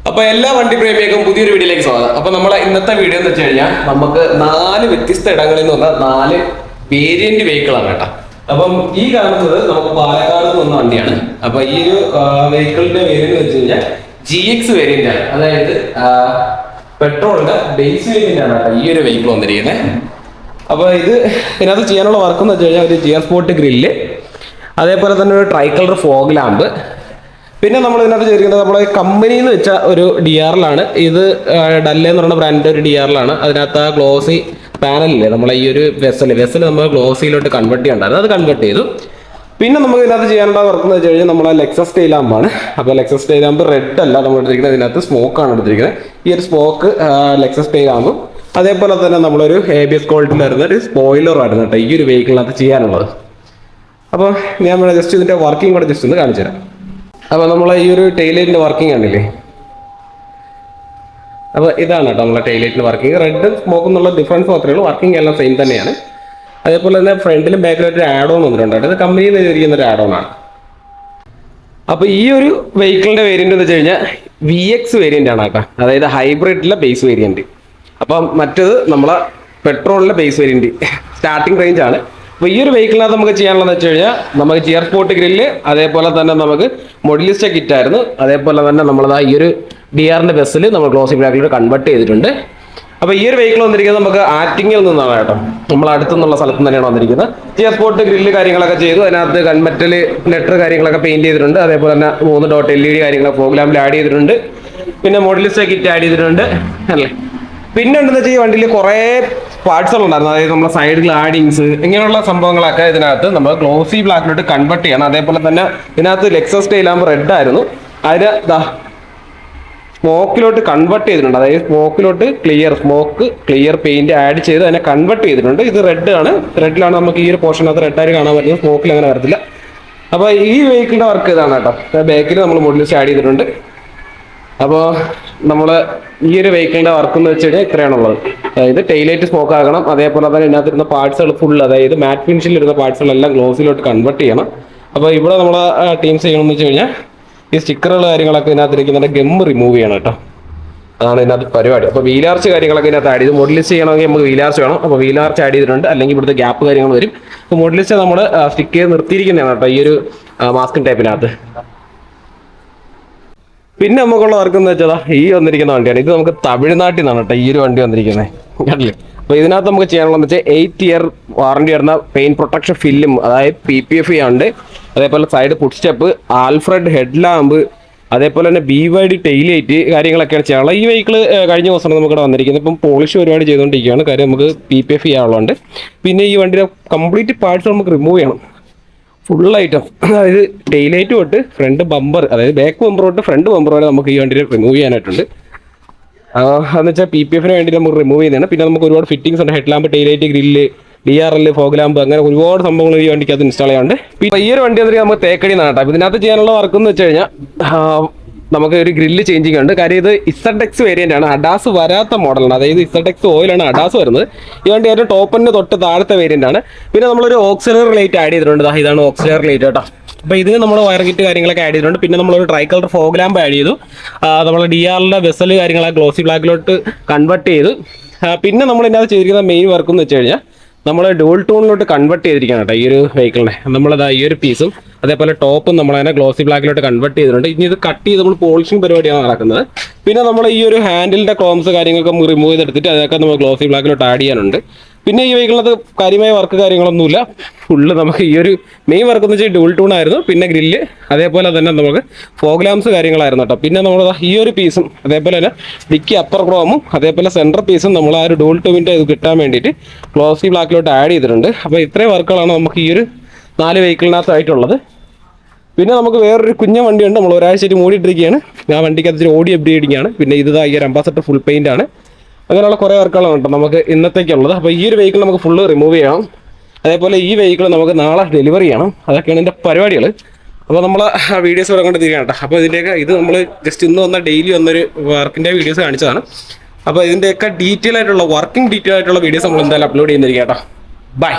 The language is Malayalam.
അപ്പൊ എല്ലാ വണ്ടി പ്രേമികൾക്കും പുതിയൊരു വീഡിയോയിലേക്ക് സ്വാഗതം. അപ്പൊ നമ്മളെ ഇന്നത്തെ വീഡിയോ എന്ന് വെച്ച് കഴിഞ്ഞാൽ നമുക്ക് 4 വ്യത്യസ്ത ഇടങ്ങളിൽ നിന്ന് വന്ന 4 വേരിയന്റ് വെഹിക്കിൾ ആണ് കേട്ടോ. അപ്പം ഈ കാണുന്നത് നമുക്ക് പാലക്കാട് നിന്ന് വന്ന വണ്ടിയാണ്. അപ്പൊ ഈ ഒരു വെഹിക്കിളിന്റെ വേരിയന്റ് വെച്ച് കഴിഞ്ഞാൽ GX വേരിയന്റ് ആണ്. അതായത് പെട്രോളിന്റെ ബേസ് വേരിയന്റ് ആണ് കേട്ടോ ഈ ഒരു വെഹിക്കിൾ വന്നിരിക്കുന്നത്. അപ്പൊ ഇതിനകത്ത് ചെയ്യാനുള്ള വർക്ക് എന്ന് വെച്ച് കഴിഞ്ഞാൽ ഒരു GR സ്പോർട്ട് ഗ്രില്ല്, അതേപോലെ തന്നെ ഒരു ട്രൈ കളർ ഫോഗ് ലാമ്പ്, പിന്നെ നമ്മൾ ഇതിനകത്ത് ചെയ്തിരിക്കുന്നത് നമ്മളെ കമ്പനിയിൽ നിന്ന് വെച്ച ഒരു DRL-ആണ്. ഇത് ഡല്ലെ എന്ന് പറയുന്ന ബ്രാൻഡിന്റെ ഒരു DRL-ആണ്. അതിനകത്ത് ആ ഗ്ലോസി പാനലില്ലേ, നമ്മളെ ഈ ഒരു വെസൽ നമ്മൾ ഗ്ലോസിയിലോട്ട് കൺവേർട്ട് ചെയ്യണ്ടായിരുന്നു, അത് കൺവേർട്ട് ചെയ്തു. പിന്നെ നമുക്ക് ഇതിനകത്ത് ചെയ്യാനുള്ള വർക്ക് എന്ന് വെച്ച് കഴിഞ്ഞാൽ നമ്മളെ ലെക്സസ് ടെയിൽ ലാമ്പാണ്. അപ്പോൾ ലെക്സസ് ടെയിൽ ലാമ്പ് റെഡ് അല്ല നമ്മൾ എടുത്തിരിക്കുന്നത്, ഇതിനകത്ത് സ്മോക്കാണ് എടുത്തിരിക്കുന്നത്. ഈ ഒരു സ്മോക്ക് ലെക്സസ് ടെയിൽ ലാമ്പും, അതേപോലെ തന്നെ നമ്മളൊരു ABS ക്വാളിറ്റിയിൽ വരുന്ന ഒരു സ്പോയിലറും ആയിരുന്നു കേട്ടോ ഈ ഒരു വെഹിക്കിളിനകത്ത് ചെയ്യാനുള്ളത്. അപ്പോൾ ഞാൻ ജസ്റ്റ് ഇതിൻ്റെ വർക്കിംഗ് കൂടെ ജസ്റ്റ് ഒന്ന് കാണിച്ചു തരാം. അപ്പോൾ നമ്മളെ ഈ ഒരു ടൈലൈറ്റിൻ്റെ വർക്കിംഗ് കണ്ടില്ലേ, അപ്പോൾ ഇതാണ് കേട്ടോ നമ്മളെ ടൈലൈറ്റിൻ്റെ വർക്കിംഗ്. റെഡ് സ്മോക്ക് എന്നുള്ള ഡിഫറൻസ് മാത്രമേ ഉള്ളൂ, വർക്കിംഗ് എല്ലാം സെയിം തന്നെയാണ്. അതേപോലെ തന്നെ ഫ്രണ്ടിലും ബാക്കിലായിട്ട് ഒരു ആഡ് ഓൺ വന്നിട്ടുണ്ട്. ഇത് കമ്പനിയിൽ നിന്ന് ചെയ്തിരിക്കുന്ന ഒരു ആഡ് ഓൺ ആണ്. അപ്പോൾ ഈ ഒരു വെഹിക്കിളിൻ്റെ വേരിയൻ്റ് എന്ന് വെച്ച് കഴിഞ്ഞാൽ VX വേരിയൻ്റ് ആണ് കേട്ടോ, അതായത് ഹൈബ്രിഡിലെ ബേസ് വേരിയൻറ്റ്. അപ്പം മറ്റേത് നമ്മളെ പെട്രോളിലെ ബേസ് വേരിയൻറ്റ് സ്റ്റാർട്ടിംഗ് റേഞ്ച് ആണ്. അപ്പോൾ ഈ ഒരു വെഹിക്കിളിനകത്ത് നമുക്ക് ചെയ്യാനുള്ളതെന്ന് വെച്ച് കഴിഞ്ഞാൽ നമുക്ക് GR സ്പോർട്ട് ഗ്രില്ല്, അതേപോലെ തന്നെ നമുക്ക് മോഡലിസ്റ്റ കിറ്റ് ആയിരുന്നു. അതേപോലെ തന്നെ നമ്മളത് ഈ ഒരു DRന്റെ ബസ്സിൽ നമ്മൾ ഗ്ലോസി ബ്ലാക്കിലോട്ട് കൺവേർട്ട് ചെയ്തിട്ടുണ്ട്. അപ്പോൾ ഈ ഒരു വെഹിക്കിൾ വന്നിരിക്കുന്നത് നമുക്ക് ആറ്റിങ്ങിൽ നിന്നാണ് കേട്ടോ, നമ്മൾ അടുത്തുനിന്നുള്ള സ്ഥലത്ത് തന്നെയാണ് വന്നിരിക്കുന്നത്. GR സ്പോർട്ട് ഗ്രില്ല് കാര്യങ്ങളൊക്കെ ചെയ്തു, അതിനകത്ത് കൺമെറ്റൽ ലെറ്റർ കാര്യങ്ങളൊക്കെ പെയിന്റ് ചെയ്തിട്ടുണ്ട്. അതേപോലെ തന്നെ 3 ഡോട്ട് LED കാര്യങ്ങളൊക്കെ ഫോഗ് ലാമ്പിൽ ആഡ് ചെയ്തിട്ടുണ്ട്. പിന്നെ മോഡലിസ്റ്റ കിറ്റ് ആഡ് ചെയ്തിട്ടുണ്ട് അല്ലേ. പിന്നെ ഉണ്ടെന്ന് വെച്ചാൽ ഈ വണ്ടിയിൽ കുറേ പാർട്സുകളുണ്ടായിരുന്നു, അതായത് നമ്മുടെ സൈഡ് ഗ്ലാഡിങ്സ് ഇങ്ങനെയുള്ള സംഭവങ്ങളൊക്കെ ഇതിനകത്ത് നമ്മൾ ഗ്ലോസി ബ്ലാക്കിലോട്ട് കൺവേർട്ട് ചെയ്യണം. അതേപോലെ തന്നെ ഇതിനകത്ത് ലെക്സസ് ടെയിൽ ലാമ്പ് റെഡ് ആയിരുന്നു, അതിന് സ്മോക്കിലോട്ട് കൺവേർട്ട് ചെയ്തിട്ടുണ്ട്. അതായത് സ്മോക്ക് ക്ലിയർ പെയിന്റ് ആഡ് ചെയ്ത് അതിനെ കൺവേർട്ട് ചെയ്തിട്ടുണ്ട്. ഇത് റെഡ് ആണ്, റെഡിലാണ് നമുക്ക് ഈ ഒരു പോർഷനകത്ത് റെഡായിട്ട് കാണാൻ പറ്റുന്നത്, സ്മോക്കിൽ അങ്ങനെ വരത്തില്ല. അപ്പോൾ ഈ വെഹിക്കിളിന്റെ വർക്ക് ഇതാണ് കേട്ടോ. ബാക്കിൽ നമ്മൾ മോഡലിസ്റ്റ് ആഡ് ചെയ്തിട്ടുണ്ട്. അപ്പോൾ നമ്മൾ ഈ ഒരു വെഹിക്കിളിന്റെ വർക്ക് എന്ന് വെച്ച് കഴിഞ്ഞാൽ ഇത്രയാണുള്ളത്. അതായത് ടൈലൈറ്റ് സ്മോക്ക് ആകണം, അതേപോലെ തന്നെ ഇതിനകത്തിരുന്ന പാർട്സുകൾ ഫുൾ, അതായത് മാറ്റ് ഫിനിഷിലിരുന്ന പാർട്സുകളെല്ലാം ഗ്ലോസിലോട്ട് കൺവേർട്ട് ചെയ്യണം. അപ്പോൾ ഇവിടെ നമ്മൾ ടീംസ് ചെയ്യണമെന്ന് വെച്ച് കഴിഞ്ഞാൽ ഈ സ്റ്റിക്കറുകൾ കാര്യങ്ങളൊക്കെ ഇതിനകത്തിരിക്കുന്നതിൻ്റെ ഗം റിമൂവ് ചെയ്യണം കേട്ടോ, അതാണ് ഇതിനകത്ത് പരിപാടി. അപ്പോൾ വീലാർച്ച് കാര്യങ്ങളൊക്കെ ഇതിനകത്ത് ആഡ് ചെയ്ത് മോഡലിസ്റ്റ് ചെയ്യണമെങ്കിൽ നമുക്ക് വീലാർച്ച് വേണം. അപ്പോൾ വീലാർച്ച് ആഡ് ചെയ്തിട്ടുണ്ട്, അല്ലെങ്കിൽ ഇവിടുത്തെ ഗ്യാപ്പ് കാര്യങ്ങൾ വരും. അപ്പോൾ മോഡലിസ്റ്റ് നമ്മൾ സ്റ്റിക്ക് ചെയ്ത് നിർത്തിയിരിക്കുന്നതാണ് കേട്ടോ ഈ ഒരു മാസ്കിൻ ടൈപ്പിനകത്ത്. പിന്നെ നമുക്കുള്ള വർക്ക് എന്ന് വെച്ചാൽ ഈ വന്നിരിക്കുന്ന വണ്ടിയാണ്. ഇത് നമുക്ക് തമിഴ്നാട്ടിൽ നിന്നാണ് കേട്ടോ ഈ ഒരു വണ്ടി വന്നിരിക്കുന്നത് കണ്ടില്ലേ. അപ്പോൾ ഇതിനകത്ത് നമുക്ക് ചെയ്യാനുള്ളതെന്ന് വെച്ചാൽ 8 ഇയർ വാറണ്ടി വരുന്ന പെയിൻ പ്രൊട്ടക്ഷൻ ഫില്ലും, അതായത് PPF ഉണ്ട്. അതേപോലെ side food step, Alfred head lamp, അതേപോലെ തന്നെ BYD ടൈലൈറ്റ് കാര്യങ്ങളൊക്കെയാണ് ചെയ്യാനുള്ളത്. ഈ വെഹിക്കിൾ കഴിഞ്ഞ ദിവസം നമുക്കിവിടെ വന്നിരിക്കുന്നത്. ഇപ്പം പോളിഷ് ഒരുപാട് ചെയ്തുകൊണ്ടിരിക്കുകയാണ്, കാര്യം നമുക്ക് PPF ചെയ്യാനുള്ളതുണ്ട്. പിന്നെ ഈ വണ്ടിയുടെ കംപ്ലീറ്റ് പാർട്സ് നമുക്ക് റിമൂവ് ചെയ്യണം, ഫുൾ ഐറ്റം. അതായത് ടൈലൈറ്റ് തൊട്ട് ഫ്രണ്ട് ബമ്പർ, അതായത് ബാക്ക് ബമ്പർ തൊട്ട് ഫ്രണ്ട് ബമ്പർ വരെ നമുക്ക് ഈ വണ്ടിയിൽ റിമൂവ് ചെയ്യാനായിട്ടുണ്ട്. അതെന്ന് വെച്ചാൽ PPF-ന് വേണ്ടി നമുക്ക് റിമൂവ് ചെയ്യുന്നതാണ്. പിന്നെ നമുക്ക് ഒരുപാട് ഫിറ്റിംഗ്സ് ഉണ്ട്, head lamp, taillight, grill, DRL, fog lamp, അങ്ങനെ ഒരുപാട് സംഭവങ്ങൾ ഈ വണ്ടിക്കകത്ത് ഇൻസ്റ്റാൾ ചെയ്യാറുണ്ട്. ഇപ്പോൾ ഈ ഒരു വണ്ടി വന്നിട്ട് നമുക്ക് തേക്കടി നാട്ടാം. അപ്പോൾ ഇതിനകത്ത് ചെയ്യാനുള്ള വർക്ക് എന്ന് വെച്ച് കഴിഞ്ഞാൽ നമുക്ക് ഒരു ഗ്രില്ല് ചേഞ്ചിങ് ഉണ്ട്. കാര്യം ഇത് ZX വേരിയൻ്റ് ആണ്, അഡാസ് വരാത്ത മോഡലാണ്. അതായത് ZX ഓയിലാണ് അഡാസ് വരുന്നത്. ഈ വണ്ടി ഏറ്റവും ടോപ്പിൻ്റെ തൊട്ട് താഴത്തെ വേരിയൻ്റ് ആണ്. പിന്നെ നമ്മളൊരു ഓക്സിലറി ലൈറ്റ് ആഡ് ചെയ്തിട്ടുണ്ട്. ഇതാണ് ഓക്സിലറി ലൈറ്റ് കേട്ടോ. അപ്പോൾ ഇതിന് നമ്മൾ വയർ കിറ്റ് കാര്യങ്ങളൊക്കെ ആഡ് ചെയ്തിട്ടുണ്ട്. പിന്നെ നമ്മളൊരു try colour fog lamp add ചെയ്തു. നമ്മൾ DRLന്റെ വെസൽ കാര്യങ്ങളൊക്കെ ഗ്ലോസി ബ്ലാക്കിലോട്ട് കൺവേർട്ട് ചെയ്തു. പിന്നെ നമ്മൾ ഇതിനകത്ത് ചെയ്തിരിക്കുന്ന മെയിൻ വർക്ക് എന്ന് വെച്ച് കഴിഞ്ഞാൽ നമ്മൾ ഡുവൽ ടോണിലോട്ട് കൺവേർട്ട് ചെയ്തിരിക്കുകയാണ് കേട്ടോ ഈ ഒരു വെഹിക്കിളിനെ. നമ്മളത് ഈ ഒരു പീസും അതേപോലെ ടോപ്പും നമ്മളതിനെ ഗ്ലോസി ബ്ലാക്കിലോട്ട് കൺവേർട്ട് ചെയ്തിട്ടുണ്ട്. ഇനി ഇത് കട്ട് ചെയ്ത് നമ്മൾ പോളിഷിംഗ് പരിപാടിയാണ് നടക്കുന്നത്. പിന്നെ നമ്മൾ ഈ ഒരു ഹാൻഡിലിൻ്റെ ക്രോംസ് കാര്യങ്ങളൊക്കെ റിമൂവ് ചെയ്തെടുത്തിട്ട് അതൊക്കെ നമ്മൾ ഗ്ലോസി ബ്ലാക്കിലോട്ട് ആഡ് ചെയ്യാനുണ്ട്. പിന്നെ ഈ വെഹിക്കിളിനകത്ത് കാര്യമായ വർക്ക് കാര്യങ്ങളൊന്നുമില്ല, ഫുള്ള് നമുക്ക് ഈ ഒരു മെയിൻ വർക്ക് എന്ന് വെച്ചാൽ ഡുവൽ ടൂൺ ആയിരുന്നു. പിന്നെ ഗ്രില്ല്, അതേപോലെ തന്നെ നമുക്ക് ഫോഗ് ലാംപ്സ് കാര്യങ്ങളായിരുന്നു കേട്ടോ. പിന്നെ നമ്മൾ ഈ ഒരു പീസും അതേപോലെ തന്നെ ഡിക്കി അപ്പർ ക്രോമും അതേപോലെ സെൻറ്റർ പീസും നമ്മൾ ആ ഒരു ഡുവൽ ടൂവിൻ്റെ ഇത് കിട്ടാൻ വേണ്ടിയിട്ട് ഗ്ലോസി ബ്ലാക്കിലോട്ട് ആഡ് ചെയ്തിട്ടുണ്ട്. അപ്പോൾ ഇത്രയും വർക്കുകളാണ് നമുക്ക് ഈ ഒരു 4 വെഹിക്കിളിനകത്തായിട്ടുള്ളത്. പിന്നെ നമുക്ക് വേറൊരു കുഞ്ഞ വണ്ടിയുണ്ട്, നമ്മൾ ഒരാഴ്ചയായിട്ട് മൂടിയിട്ടിരിക്കുകയാണ്. ആ വണ്ടിക്കകത്ത് ഓടി അപ്ഡേറ്റിംഗാണ്. പിന്നെ ഇത് ഈ ഒരു അംബാസഡർ ഫുൾ പെയിൻ്റ് ആണ്. അങ്ങനെയുള്ള കുറേ വർക്കുകളാണ് കേട്ടോ നമുക്ക് ഇന്നത്തേക്കുള്ളത്. അപ്പോൾ ഈ ഒരു വെഹിക്കിൾ നമുക്ക് ഫുള്ള് റിമൂവ് ചെയ്യണം. അതേപോലെ ഈ വെഹിക്കിൾ നമുക്ക് നാളെ ഡെലിവറി ചെയ്യണം. അതൊക്കെയാണ് ഇതിൻ്റെ പരിപാടികൾ. അപ്പോൾ നമ്മൾ വീഡിയോസ് വരക്കൊണ്ട് തിരികണം കേട്ടോ. അപ്പോൾ ഇതിൻ്റെയൊക്കെ ഇത് നമ്മൾ ജസ്റ്റ് ഇന്ന് വന്ന ഡെയിലി വന്നൊരു വർക്കിൻ്റെ വീഡിയോസ് കാണിച്ചതാണ്. അപ്പോൾ ഇതിൻ്റെയൊക്കെ ഡീറ്റെയിൽ ആയിട്ടുള്ള വർക്കിംഗ് ഡീറ്റെയിൽ ആയിട്ടുള്ള വീഡിയോസ് നമ്മൾ എന്തായാലും അപ്ലോഡ് ചെയ്യുന്നതായിരിക്കും കേട്ടോ. ബൈ.